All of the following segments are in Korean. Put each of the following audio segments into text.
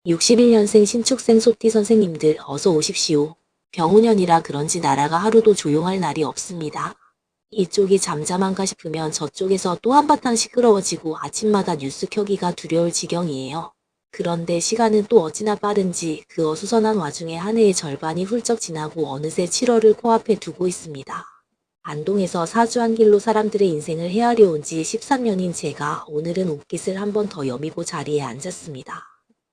61년생 신축생 소띠 선생님들 어서 오십시오. 병우년이라 그런지 나라가 하루도 조용할 날이 없습니다. 이쪽이 잠잠한가 싶으면 저쪽에서 또 한바탕 시끄러워지고 아침마다 뉴스 켜기가 두려울 지경이에요. 그런데 시간은 또 어찌나 빠른지 그 어수선한 와중에 한 해의 절반이 훌쩍 지나고 어느새 7월을 코앞에 두고 있습니다. 안동에서 사주한 길로 사람들의 인생을 헤아려 온 지 13년인 제가 오늘은 옷깃을 한 번 더 여미고 자리에 앉았습니다.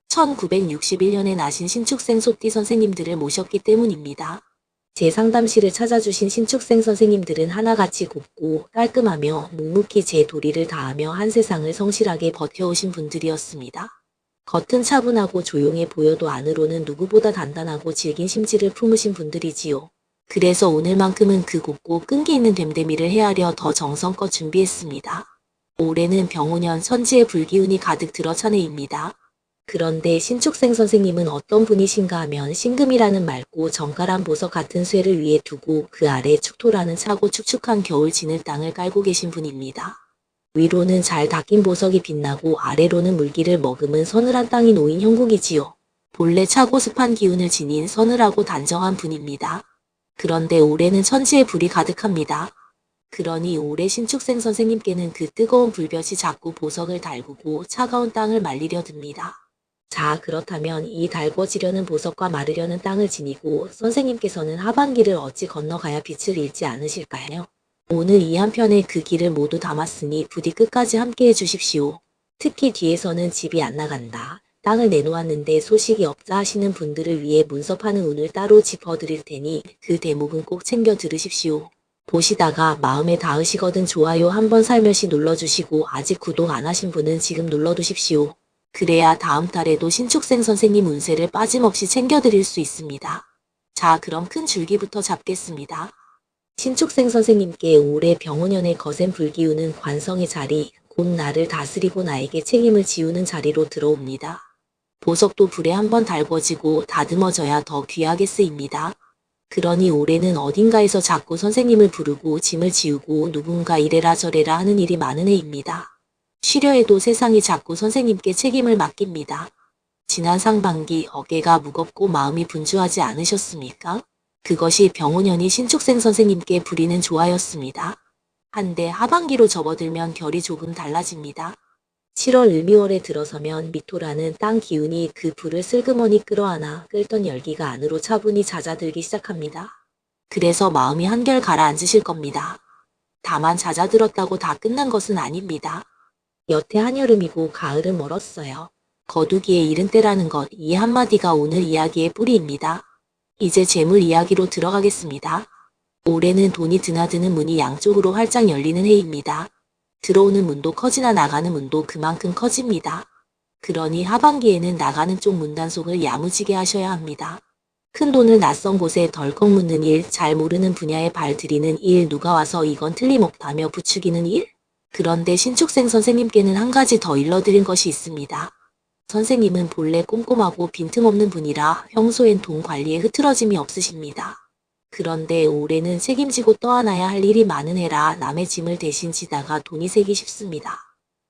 1961년에 나신 신축생 소띠 선생님들을 모셨기 때문입니다. 제 상담실을 찾아주신 신축생 선생님들은 하나같이 곱고 깔끔하며 묵묵히 제 도리를 다하며 한 세상을 성실하게 버텨오신 분들이었습니다. 겉은 차분하고 조용해 보여도 안으로는 누구보다 단단하고 질긴 심지를 품으신 분들이지요. 그래서 오늘만큼은 그 곱고 끈기 있는 됨됨이를 헤아려 더 정성껏 준비했습니다. 올해는 병우년 천지의 불기운이 가득 들어찬 해입니다. 그런데 신축생 선생님은 어떤 분이신가 하면 신금이라는 맑고 정갈한 보석 같은 쇠를 위에 두고 그 아래 축토라는 차고 축축한 겨울 지늘 땅을 깔고 계신 분입니다. 위로는 잘 닦인 보석이 빛나고 아래로는 물기를 머금은 서늘한 땅이 놓인 형국이지요. 본래 차고 습한 기운을 지닌 서늘하고 단정한 분입니다. 그런데 올해는 천지의 불이 가득합니다. 그러니 올해 신축생 선생님께는 그 뜨거운 불볕이 자꾸 보석을 달구고 차가운 땅을 말리려 듭니다. 자, 그렇다면 이 달궈지려는 보석과 마르려는 땅을 지니고 선생님께서는 하반기를 어찌 건너가야 빛을 잃지 않으실까요? 오늘 이 한편에 그 길을 모두 담았으니 부디 끝까지 함께 해주십시오. 특히 뒤에서는 집이 안 나간다, 땅을 내놓았는데 소식이 없자 하시는 분들을 위해 문서파는 운을 따로 짚어드릴 테니 그 대목은 꼭 챙겨 들으십시오. 보시다가 마음에 닿으시거든 좋아요 한번 살며시 눌러주시고 아직 구독 안 하신 분은 지금 눌러두십시오. 그래야 다음 달에도 신축생 선생님 운세를 빠짐없이 챙겨드릴 수 있습니다. 자, 그럼 큰 줄기부터 잡겠습니다. 신축생 선생님께 올해 병우년의 거센 불기운은 관성의 자리, 곧 나를 다스리고 나에게 책임을 지우는 자리로 들어옵니다. 보석도 불에 한번 달궈지고 다듬어져야 더 귀하게 쓰입니다. 그러니 올해는 어딘가에서 자꾸 선생님을 부르고 짐을 지우고 누군가 이래라 저래라 하는 일이 많은 해입니다. 쉬려 해도 세상이 자꾸 선생님께 책임을 맡깁니다. 지난 상반기 어깨가 무겁고 마음이 분주하지 않으셨습니까? 그것이 병우년이 신축생 선생님께 부리는 조화였습니다. 한데 하반기로 접어들면 결이 조금 달라집니다. 7월 을미월에 들어서면 미토라는 땅 기운이 그 불을 슬그머니 끌어안아 끓던 열기가 안으로 차분히 잦아들기 시작합니다. 그래서 마음이 한결 가라앉으실 겁니다. 다만 잦아들었다고 다 끝난 것은 아닙니다. 여태 한여름이고 가을은 멀었어요. 거두기에 이른 때라는 것, 이 한마디가 오늘 이야기의 뿌리입니다. 이제 재물 이야기로 들어가겠습니다. 올해는 돈이 드나드는 문이 양쪽으로 활짝 열리는 해입니다. 들어오는 문도 커지나 나가는 문도 그만큼 커집니다. 그러니 하반기에는 나가는 쪽 문단속을 야무지게 하셔야 합니다. 큰 돈을 낯선 곳에 덜컥 묻는 일, 잘 모르는 분야에 발 들이는 일, 누가 와서 이건 틀림없다며 부추기는 일? 그런데 신축생 선생님께는 한 가지 더 일러드린 것이 있습니다. 선생님은 본래 꼼꼼하고 빈틈없는 분이라 평소엔 돈 관리에 흐트러짐이 없으십니다. 그런데 올해는 책임지고 떠안아야 할 일이 많은 해라 남의 짐을 대신 지다가 돈이 새기 쉽습니다.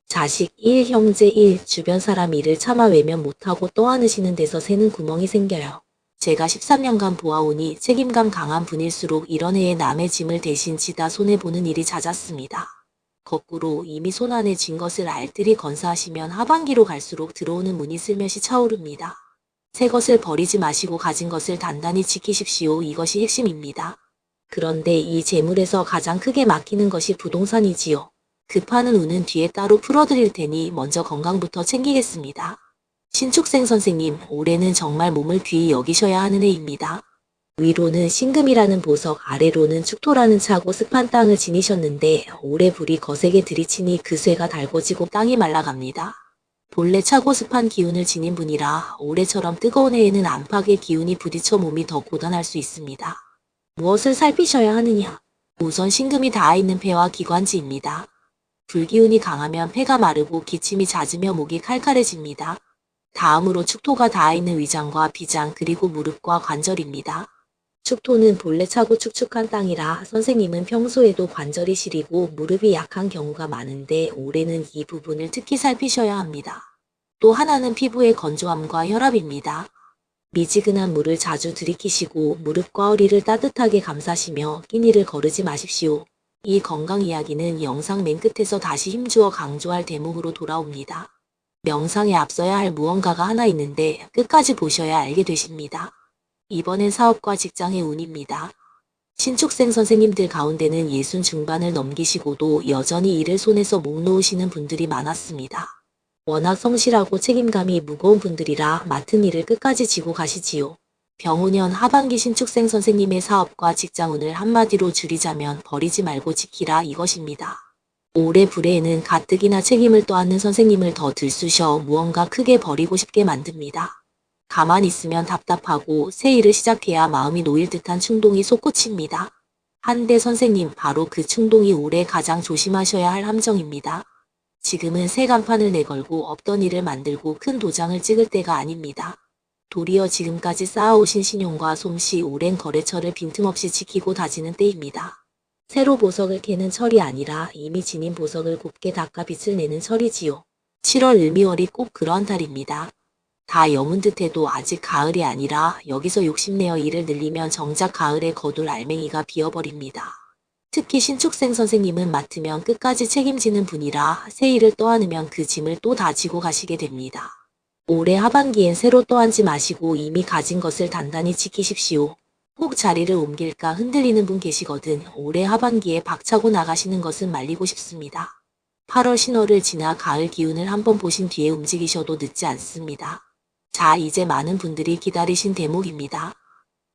자식 1, 형제 1, 주변 사람 일을 차마 외면 못하고 떠안으시는 데서 새는 구멍이 생겨요. 제가 13년간 보아오니 책임감 강한 분일수록 이런 해에 남의 짐을 대신 지다 손해보는 일이 잦았습니다. 거꾸로 이미 손안에 쥔 것을 알뜰히 건사하시면 하반기로 갈수록 들어오는 문이 슬며시 차오릅니다. 새 것을 버리지 마시고 가진 것을 단단히 지키십시오. 이것이 핵심입니다. 그런데 이 재물에서 가장 크게 막히는 것이 부동산이지요. 급하는 운은 뒤에 따로 풀어드릴 테니 먼저 건강부터 챙기겠습니다. 신축생 선생님, 올해는 정말 몸을 귀히 여기셔야 하는 해입니다. 위로는 신금이라는 보석, 아래로는 축토라는 차고 습한 땅을 지니셨는데 올해 불이 거세게 들이치니 그 쇠가 달궈지고 땅이 말라갑니다. 본래 차고 습한 기운을 지닌 분이라 올해처럼 뜨거운 해에는 안팎의 기운이 부딪혀 몸이 더 고단할 수 있습니다. 무엇을 살피셔야 하느냐? 우선 신금이 닿아있는 폐와 기관지입니다. 불기운이 강하면 폐가 마르고 기침이 잦으며 목이 칼칼해집니다. 다음으로 축토가 닿아있는 위장과 비장 그리고 무릎과 관절입니다. 축토는 본래 차고 축축한 땅이라 선생님은 평소에도 관절이 시리고 무릎이 약한 경우가 많은데 올해는 이 부분을 특히 살피셔야 합니다. 또 하나는 피부의 건조함과 혈압입니다. 미지근한 물을 자주 들이키시고 무릎과 허리를 따뜻하게 감싸시며 끼니를 거르지 마십시오. 이 건강 이야기는 영상 맨 끝에서 다시 힘주어 강조할 대목으로 돌아옵니다. 명상에 앞서야 할 무언가가 하나 있는데 끝까지 보셔야 알게 되십니다. 이번엔 사업과 직장의 운입니다. 신축생 선생님들 가운데는 60 중반을 넘기시고도 여전히 일을 손에서 못 놓으시는 분들이 많았습니다. 워낙 성실하고 책임감이 무거운 분들이라 맡은 일을 끝까지 지고 가시지요. 병오년 하반기 신축생 선생님의 사업과 직장운을 한마디로 줄이자면 버리지 말고 지키라 이것입니다. 올해 불해에는 가뜩이나 책임을 떠안는 선생님을 더 들쑤셔 무언가 크게 버리고 싶게 만듭니다. 가만히 있으면 답답하고 새 일을 시작해야 마음이 놓일 듯한 충동이 솟구칩니다. 한데 선생님, 바로 그 충동이 올해 가장 조심하셔야 할 함정입니다. 지금은 새 간판을 내걸고 없던 일을 만들고 큰 도장을 찍을 때가 아닙니다. 도리어 지금까지 쌓아오신 신용과 솜씨, 오랜 거래처를 빈틈없이 지키고 다지는 때입니다. 새로 보석을 캐는 철이 아니라 이미 지닌 보석을 곱게 닦아 빛을 내는 철이지요. 7월 을미월이 꼭 그런 달입니다. 다 여문 듯해도 아직 가을이 아니라 여기서 욕심내어 일을 늘리면 정작 가을에 거둘 알맹이가 비어버립니다. 특히 신축생 선생님은 맡으면 끝까지 책임지는 분이라 새 일을 떠안으면 그 짐을 또 다 지고 가시게 됩니다. 올해 하반기엔 새로 떠안지 마시고 이미 가진 것을 단단히 지키십시오. 혹 자리를 옮길까 흔들리는 분 계시거든 올해 하반기에 박차고 나가시는 것은 말리고 싶습니다. 8월 신월을 지나 가을 기운을 한번 보신 뒤에 움직이셔도 늦지 않습니다. 자, 이제 많은 분들이 기다리신 대목입니다.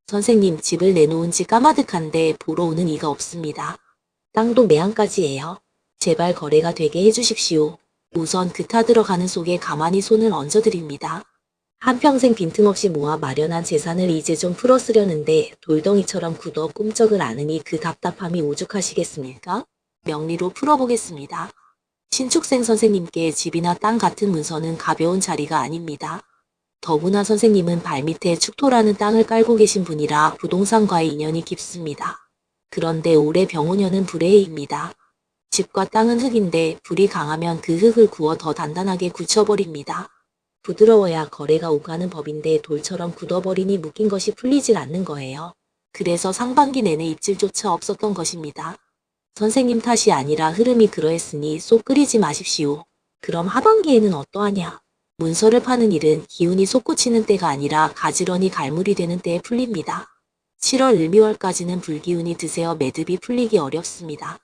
선생님, 집을 내놓은 지 까마득한데 보러 오는 이가 없습니다. 땅도 매한까지예요. 제발 거래가 되게 해주십시오. 우선 그 타 들어가는 속에 가만히 손을 얹어드립니다. 한평생 빈틈없이 모아 마련한 재산을 이제 좀 풀어쓰려는데 돌덩이처럼 굳어 꿈쩍을 않으니 그 답답함이 오죽하시겠습니까? 명리로 풀어보겠습니다. 신축생 선생님께 집이나 땅 같은 문서는 가벼운 자리가 아닙니다. 더구나 선생님은 발밑에 축토라는 땅을 깔고 계신 분이라 부동산과의 인연이 깊습니다. 그런데 올해 병오년은 불의 해입니다. 집과 땅은 흙인데 불이 강하면 그 흙을 구워 더 단단하게 굳혀버립니다. 부드러워야 거래가 오가는 법인데 돌처럼 굳어버리니 묶인 것이 풀리질 않는 거예요. 그래서 상반기 내내 입질조차 없었던 것입니다. 선생님 탓이 아니라 흐름이 그러했으니 쏙 끓이지 마십시오. 그럼 하반기에는 어떠하냐? 문서를 파는 일은 기운이 솟구치는 때가 아니라 가지런히 갈물이 되는 때에 풀립니다. 7월 을미월까지는 불기운이 드세어 매듭이 풀리기 어렵습니다.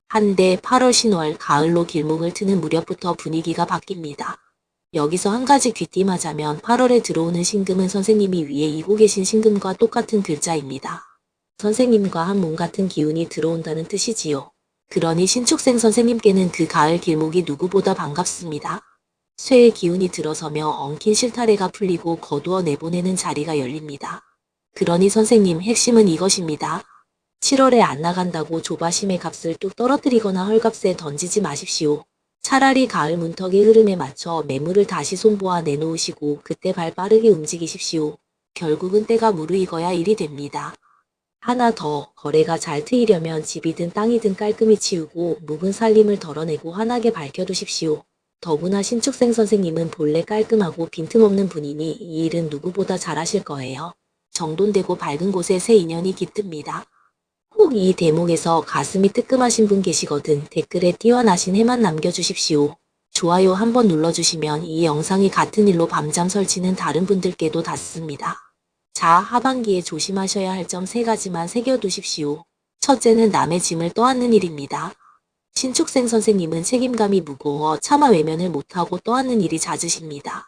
한데 8월 신월, 가을로 길목을 트는 무렵부터 분위기가 바뀝니다. 여기서 한 가지 귀띔하자면 8월에 들어오는 신금은 선생님이 위에 이고 계신 신금과 똑같은 글자입니다. 선생님과 한 몸 같은 기운이 들어온다는 뜻이지요. 그러니 신축생 선생님께는 그 가을 길목이 누구보다 반갑습니다. 쇠의 기운이 들어서며 엉킨 실타래가 풀리고 거두어 내보내는 자리가 열립니다. 그러니 선생님 핵심은 이것입니다. 7월에 안 나간다고 조바심의 값을 뚝 떨어뜨리거나 헐값에 던지지 마십시오. 차라리 가을 문턱의 흐름에 맞춰 매물을 다시 손보아 내놓으시고 그때 발 빠르게 움직이십시오. 결국은 때가 무르익어야 일이 됩니다. 하나 더, 거래가 잘 트이려면 집이든 땅이든 깔끔히 치우고 묵은 살림을 덜어내고 환하게 밝혀두십시오. 더구나 신축생 선생님은 본래 깔끔하고 빈틈없는 분이니 이 일은 누구보다 잘하실 거예요. 정돈되고 밝은 곳에 새 인연이 깃듭니다. 혹 이 대목에서 가슴이 뜨끔하신 분 계시거든 댓글에 띄워나신 해만 남겨주십시오. 좋아요 한번 눌러주시면 이 영상이 같은 일로 밤잠 설치는 다른 분들께도 닿습니다. 자, 하반기에 조심하셔야 할 점 3가지만 새겨두십시오. 첫째는 남의 짐을 떠안는 일입니다. 신축생 선생님은 책임감이 무거워 차마 외면을 못하고 떠안는 일이 잦으십니다.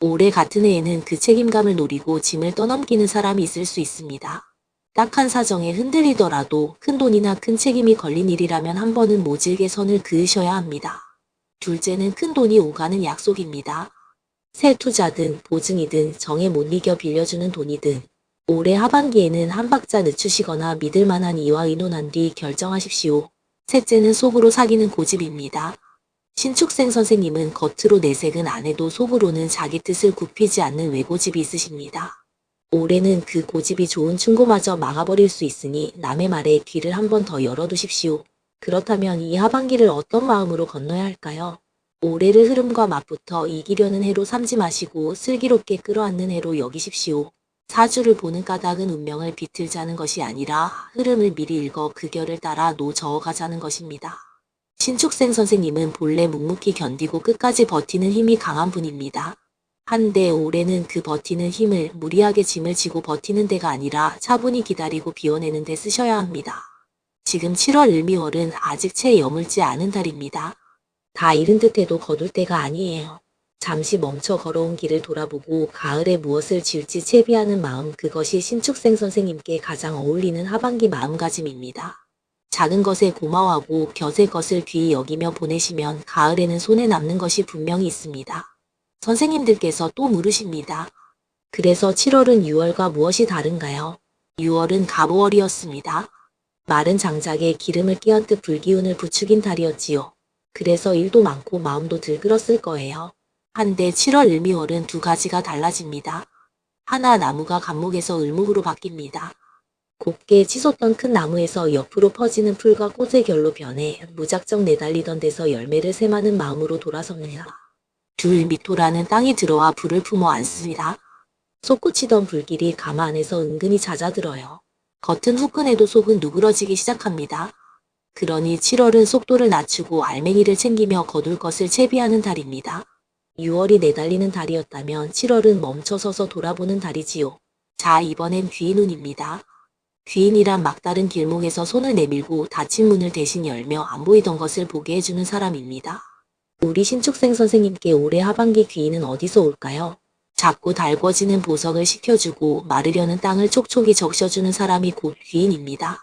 올해 같은 해에는 그 책임감을 노리고 짐을 떠넘기는 사람이 있을 수 있습니다. 딱한 사정에 흔들리더라도 큰 돈이나 큰 책임이 걸린 일이라면 한 번은 모질게 선을 그으셔야 합니다. 둘째는 큰 돈이 오가는 약속입니다. 새 투자든 보증이든 정에 못 이겨 빌려주는 돈이든 올해 하반기에는 한 박자 늦추시거나 믿을 만한 이와 의논한 뒤 결정하십시오. 셋째는 속으로 사귀는 고집입니다. 신축생 선생님은 겉으로 내색은 안 해도 속으로는 자기 뜻을 굽히지 않는 외고집이 있으십니다. 올해는 그 고집이 좋은 충고마저 막아버릴 수 있으니 남의 말에 귀를 한 번 더 열어두십시오. 그렇다면 이 하반기를 어떤 마음으로 건너야 할까요? 올해를 흐름과 맛부터 이기려는 해로 삼지 마시고 슬기롭게 끌어안는 해로 여기십시오. 사주를 보는 까닭은 운명을 비틀자는 것이 아니라 흐름을 미리 읽어 그 결을 따라 저어가자는 것입니다. 신축생 선생님은 본래 묵묵히 견디고 끝까지 버티는 힘이 강한 분입니다. 한데 올해는 그 버티는 힘을 무리하게 짐을 지고 버티는 데가 아니라 차분히 기다리고 비워내는 데 쓰셔야 합니다. 지금 7월 을미월은 아직 채 여물지 않은 달입니다. 다 잃은 듯해도 거둘 때가 아니에요. 잠시 멈춰 걸어온 길을 돌아보고 가을에 무엇을 지을지 채비하는 마음, 그것이 신축생 선생님께 가장 어울리는 하반기 마음가짐입니다. 작은 것에 고마워하고 곁의 것을 귀히 여기며 보내시면 가을에는 손에 남는 것이 분명히 있습니다. 선생님들께서 또 물으십니다. 그래서 7월은 6월과 무엇이 다른가요? 6월은 갑오월이었습니다. 마른 장작에 기름을 끼얹듯 불기운을 부추긴 달이었지요. 그래서 일도 많고 마음도 들끓었을 거예요. 한데 7월 을미월은 두 가지가 달라집니다. 하나, 나무가 갑목에서 을목으로 바뀝니다. 곱게 치솟던 큰 나무에서 옆으로 퍼지는 풀과 꽃의 결로 변해 무작정 내달리던 데서 열매를 샘하는 마음으로 돌아섭니다. 둘, 미토라는 땅이 들어와 불을 품어 안습니다. 솟구치던 불길이 가마 안에서 은근히 잦아들어요. 겉은 후끈해도 속은 누그러지기 시작합니다. 그러니 7월은 속도를 낮추고 알맹이를 챙기며 거둘 것을 채비하는 달입니다. 6월이 내달리는 달이었다면 7월은 멈춰서서 돌아보는 달이지요. 자, 이번엔 귀인운입니다. 귀인이란 막다른 길목에서 손을 내밀고 닫힌 문을 대신 열며 안 보이던 것을 보게 해주는 사람입니다. 우리 신축생 선생님께 올해 하반기 귀인은 어디서 올까요? 작고 달궈지는 보석을 식혀주고 마르려는 땅을 촉촉이 적셔주는 사람이 곧 귀인입니다.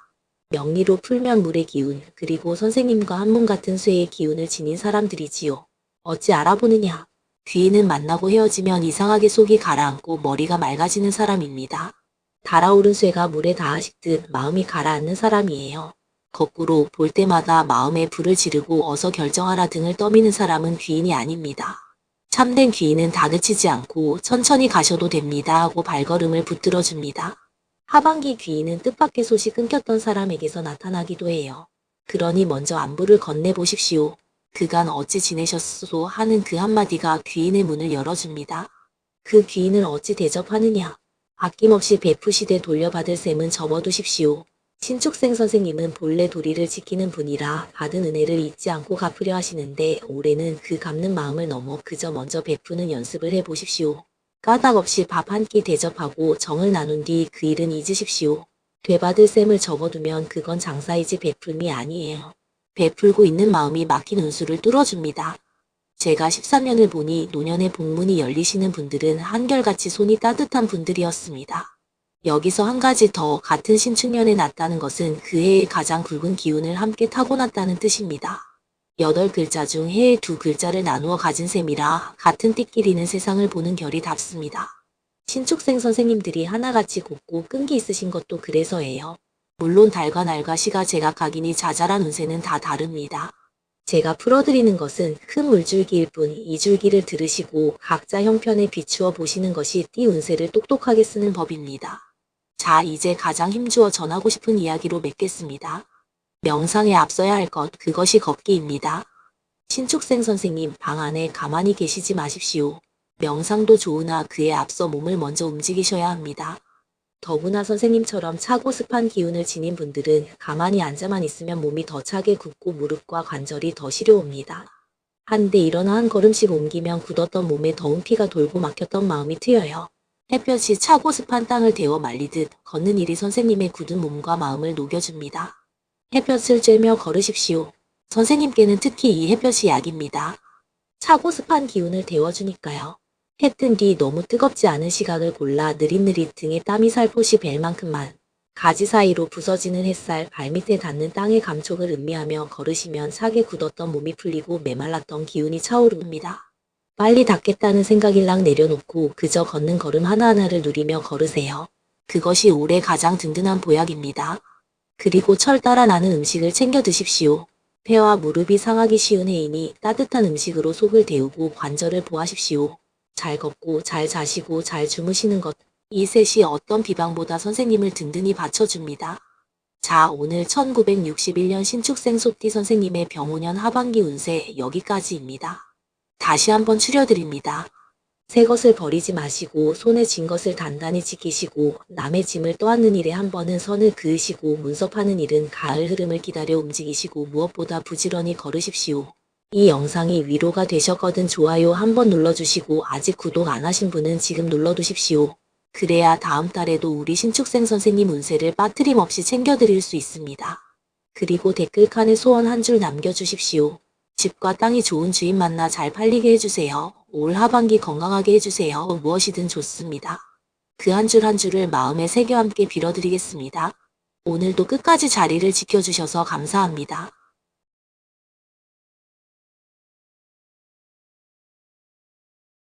명리로 풀면 물의 기운, 그리고 선생님과 한 몸 같은 쇠의 기운을 지닌 사람들이지요. 어찌 알아보느냐? 귀인은 만나고 헤어지면 이상하게 속이 가라앉고 머리가 맑아지는 사람입니다. 달아오른 쇠가 물에 닿아 식듯 마음이 가라앉는 사람이에요. 거꾸로 볼 때마다 마음에 불을 지르고 어서 결정하라 등을 떠미는 사람은 귀인이 아닙니다. 참된 귀인은 다그치지 않고 천천히 가셔도 됩니다 하고 발걸음을 붙들어줍니다. 하반기 귀인은 뜻밖의 솥이 끊겼던 사람에게서 나타나기도 해요. 그러니 먼저 안부를 건네보십시오. 그간 어찌 지내셨소 하는 그 한마디가 귀인의 문을 열어줍니다. 그 귀인을 어찌 대접하느냐. 아낌없이 베푸시되 돌려받을 셈은 접어두십시오. 신축생 선생님은 본래 도리를 지키는 분이라 받은 은혜를 잊지 않고 갚으려 하시는데 올해는 그 갚는 마음을 넘어 그저 먼저 베푸는 연습을 해보십시오. 까닭 없이 밥 한 끼 대접하고 정을 나눈 뒤 그 일은 잊으십시오. 되받을 셈을 접어두면 그건 장사이지 베풀미 아니에요. 베풀고 있는 마음이 막힌 운수를 뚫어줍니다. 제가 13년을 보니 노년의 복문이 열리시는 분들은 한결같이 손이 따뜻한 분들이었습니다. 여기서 한 가지 더, 같은 신축년에 났다는 것은 그 해의 가장 굵은 기운을 함께 타고났다는 뜻입니다. 8글자 중 해의 2글자를 나누어 가진 셈이라 같은 띠끼리는 세상을 보는 결이 닿습니다. 신축생 선생님들이 하나같이 곱고 끈기 있으신 것도 그래서예요. 물론 달과 날과 시가 제각각이니 자잘한 운세는 다 다릅니다. 제가 풀어드리는 것은 큰 물줄기일 뿐 이 줄기를 들으시고 각자 형편에 비추어 보시는 것이 띠 운세를 똑똑하게 쓰는 법입니다. 자, 이제 가장 힘주어 전하고 싶은 이야기로 맺겠습니다. 명상에 앞서야 할 것, 그것이 걷기입니다. 신축생 선생님, 방 안에 가만히 계시지 마십시오. 명상도 좋으나 그에 앞서 몸을 먼저 움직이셔야 합니다. 더구나 선생님처럼 차고 습한 기운을 지닌 분들은 가만히 앉아만 있으면 몸이 더 차게 굳고 무릎과 관절이 더 시려옵니다. 한데 일어나 한 걸음씩 옮기면 굳었던 몸에 더운 피가 돌고 막혔던 마음이 트여요. 햇볕이 차고 습한 땅을 데워 말리듯 걷는 일이 선생님의 굳은 몸과 마음을 녹여줍니다. 햇볕을 쬐며 걸으십시오. 선생님께는 특히 이 햇볕이 약입니다. 차고 습한 기운을 데워주니까요. 해 뜬 뒤 너무 뜨겁지 않은 시각을 골라 느릿느릿 등에 땀이 살포시 벨 만큼만, 가지 사이로 부서지는 햇살, 발밑에 닿는 땅의 감촉을 음미하며 걸으시면 차게 굳었던 몸이 풀리고 메말랐던 기운이 차오릅니다. 빨리 닿겠다는 생각일랑 내려놓고 그저 걷는 걸음 하나하나를 누리며 걸으세요. 그것이 올해 가장 든든한 보약입니다. 그리고 철 따라 나는 음식을 챙겨 드십시오. 폐와 무릎이 상하기 쉬운 해이니 따뜻한 음식으로 속을 데우고 관절을 보하십시오. 잘 걷고 잘 자시고 잘 주무시는 것, 이 셋이 어떤 비방보다 선생님을 든든히 받쳐줍니다. 자, 오늘 1961년 신축생 소띠 선생님의 병오년 하반기 운세 여기까지입니다. 다시 한번 추려드립니다. 새 것을 버리지 마시고 손에 쥔 것을 단단히 지키시고 남의 짐을 떠안는 일에 한 번은 선을 그으시고 문섭하는 일은 가을 흐름을 기다려 움직이시고 무엇보다 부지런히 걸으십시오. 이 영상이 위로가 되셨거든 좋아요 한번 눌러주시고 아직 구독 안 하신 분은 지금 눌러두십시오. 그래야 다음 달에도 우리 신축생 선생님 운세를 빠트림없이 챙겨드릴 수 있습니다. 그리고 댓글칸에 소원 한 줄 남겨주십시오. 집과 땅이 좋은 주인 만나 잘 팔리게 해주세요. 올 하반기 건강하게 해주세요. 무엇이든 좋습니다. 그 한 줄 한 줄을 마음에 새겨 함께 빌어드리겠습니다. 오늘도 끝까지 자리를 지켜주셔서 감사합니다.